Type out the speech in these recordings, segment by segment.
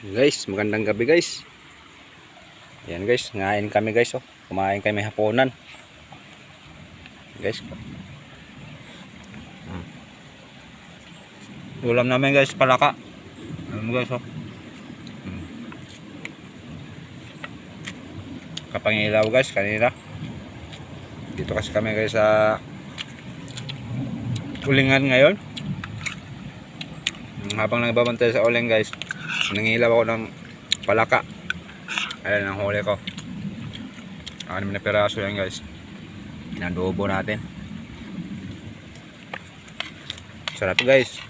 Guys, magandang gabi guys. Ayan guys, ngain kami guys. Oh. Kumain kami hapunan. Guys. Ulam namin guys, palaka. Ayan guys. Oh. Kapangilaw guys, kanina. Dito kasi kami guys sa ulingan ngayon. Habang nagbabantay sa uling guys, nangilaw ako ng palaka. Ayan ang huli ko. 6 na piraso yan guys. Inadobo natin. Sarap guys.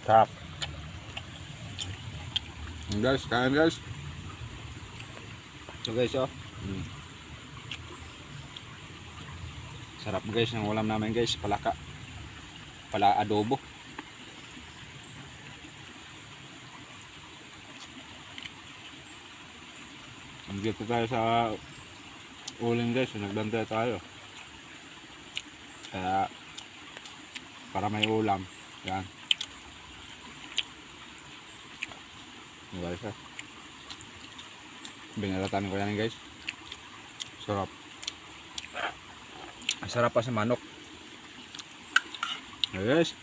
Sarap. Guys, kain guys. So guys oh. Sarap guys ng ulam namin guys, palaka. Pala adobo. Dito tayo sa uling guys, nagbantay tayo. Kaya para may ulam. Yan. Guys, binalatan ko yan guys. Sarap. Sarap pa sa manok. Yes.